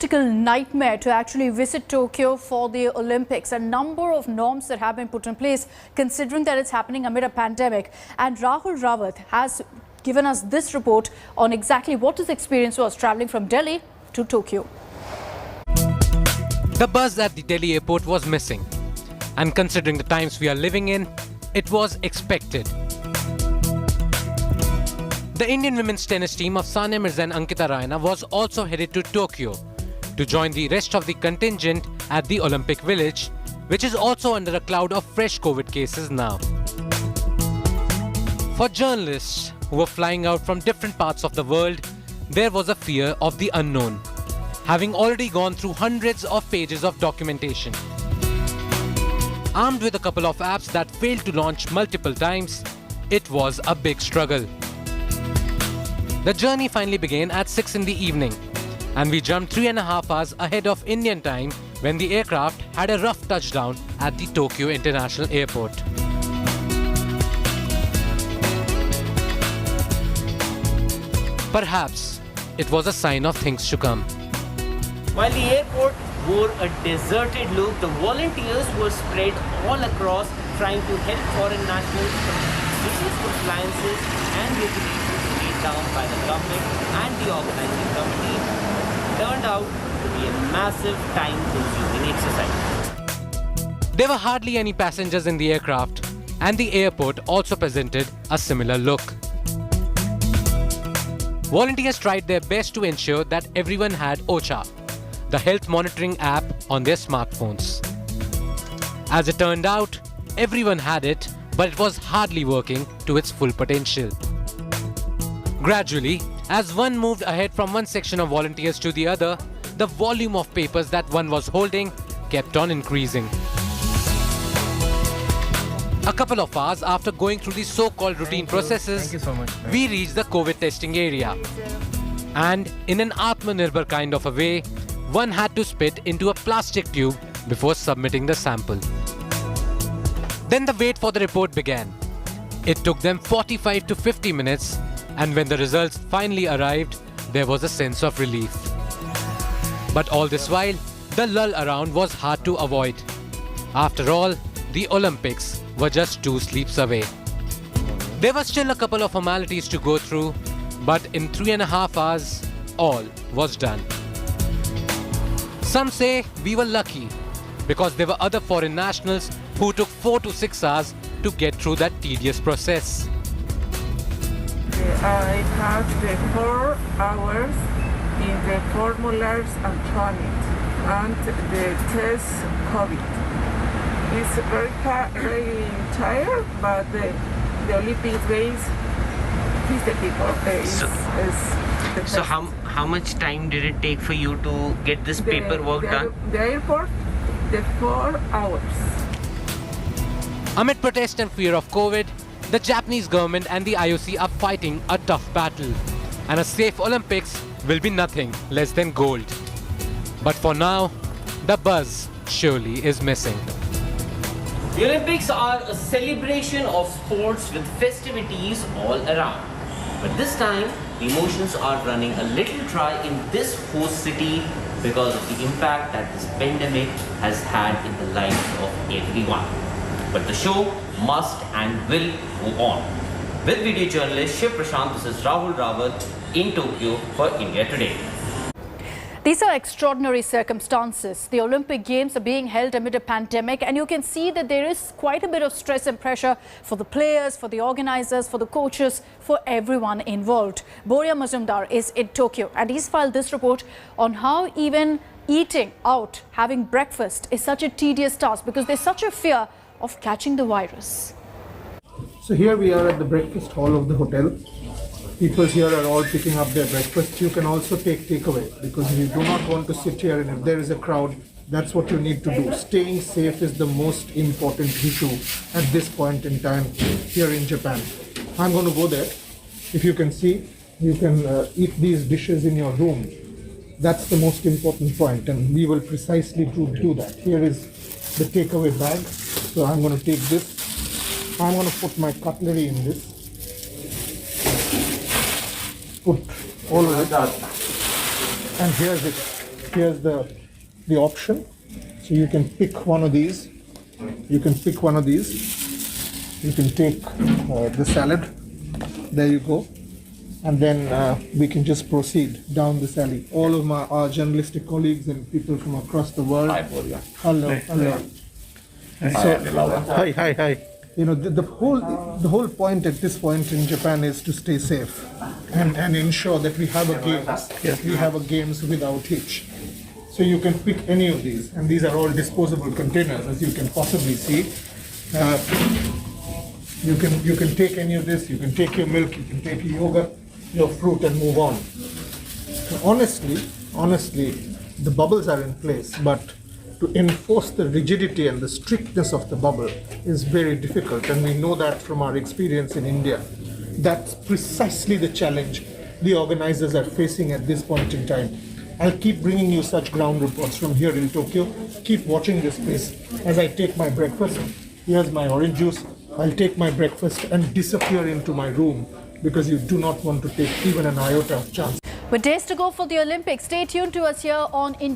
Nightmare to actually visit Tokyo for the Olympics. A number of norms that have been put in place considering that it's happening amid a pandemic. And Rahul Rawat has given us this report on exactly what his experience was traveling from Delhi to Tokyo. The buzz at the Delhi airport was missing. And considering the times we are living in, it was expected. The Indian women's tennis team of Sania Mirza and Ankita Raina was also headed to Tokyo to join the rest of the contingent at the Olympic Village, which is also under a cloud of fresh COVID cases now. For journalists who were flying out from different parts of the world, there was a fear of the unknown, having already gone through hundreds of pages of documentation. Armed with a couple of apps that failed to launch multiple times, it was a big struggle. The journey finally began at 6 in the evening, and we jumped 3.5 hours ahead of Indian time when the aircraft had a rough touchdown at the Tokyo International Airport. Perhaps it was a sign of things to come. While the airport wore a deserted look, the volunteers were spread all across trying to help foreign nationals. Business compliances and regulations laid down by the government and the organizing committee turned out to be a massive time-consuming exercise. There were hardly any passengers in the aircraft, and the airport also presented a similar look. Volunteers tried their best to ensure that everyone had OCHA, the health monitoring app, on their smartphones. As it turned out, everyone had it, but it was hardly working to its full potential. Gradually, as one moved ahead from one section of volunteers to the other, the volume of papers that one was holding kept on increasing. A couple of hours after going through the so-called routine processes, we reached the COVID testing area. And in an Atmanirbhar kind of a way, one had to spit into a plastic tube before submitting the sample. Then the wait for the report began. It took them 45 to 50 minutes, and when the results finally arrived, there was a sense of relief. But all this while, the lull around was hard to avoid. After all, the Olympics were just 2 sleeps away. There were still a couple of formalities to go through, but in 3.5 hours, all was done. Some say we were lucky because there were other foreign nationals who took 4 to 6 hours to get through that tedious process. I had the 4 hours in the formulars electronic and the test COVID. It's very tired, but the Olympic Games is the people. So how much time did it take for you to get this paperwork done? The airport, the 4 hours. Amid protest and fear of COVID, the Japanese government and the IOC are fighting a tough battle, and a safe Olympics will be nothing less than gold. But for now, the buzz surely is missing. The Olympics are a celebration of sports with festivities all around. But this time, the emotions are running a little dry in this host city because of the impact that this pandemic has had in the lives of everyone. But the show must and will go on. With video journalist Shiv Prashant, this is Rahul Rawat in Tokyo for India Today. These are extraordinary circumstances. The Olympic Games are being held amid a pandemic, and you can see that there is quite a bit of stress and pressure for the players, for the organizers, for the coaches, for everyone involved. Boria Majumdar is in Tokyo, and he's filed this report on how even eating out, having breakfast, is such a tedious task because there's such a fear of catching the virus. So here we are at the breakfast hall of the hotel. People here are all picking up their breakfast. You can also take takeaway because you do not want to sit here, and if there is a crowd, that's what you need to do. Staying safe is the most important issue at this point in time here in Japan. I'm going to go there. If you can see, you can eat these dishes in your room. That's the most important point, and we will precisely do that. Here is the takeaway bag. So I'm going to take this. I'm going to put my cutlery in this. Put all of it. And here's it. here's the option. So you can pick one of these. You can pick one of these. You can take the salad. There you go. And then we can just proceed down this alley. All of our journalistic colleagues and people from across the world. Hi, Boria. Hello, hello. So, hi. You know, the whole point at this point in Japan is to stay safe and ensure that we have a games. We have a games without hitch. So you can pick any of these, and these are all disposable containers, as you can possibly see. You can take any of this. You can take your milk. You can take your yogurt, your fruit, and move on. So honestly, the bubbles are in place, but to enforce the rigidity and the strictness of the bubble is very difficult, and we know that from our experience in India. That's precisely the challenge the organizers are facing at this point in time. I'll keep bringing you such ground reports from here in Tokyo. Keep watching this space as I take my breakfast. Here's my orange juice. I'll take my breakfast and disappear into my room because you do not want to take even an iota of chance. With days to go for the Olympics, stay tuned to us here on India.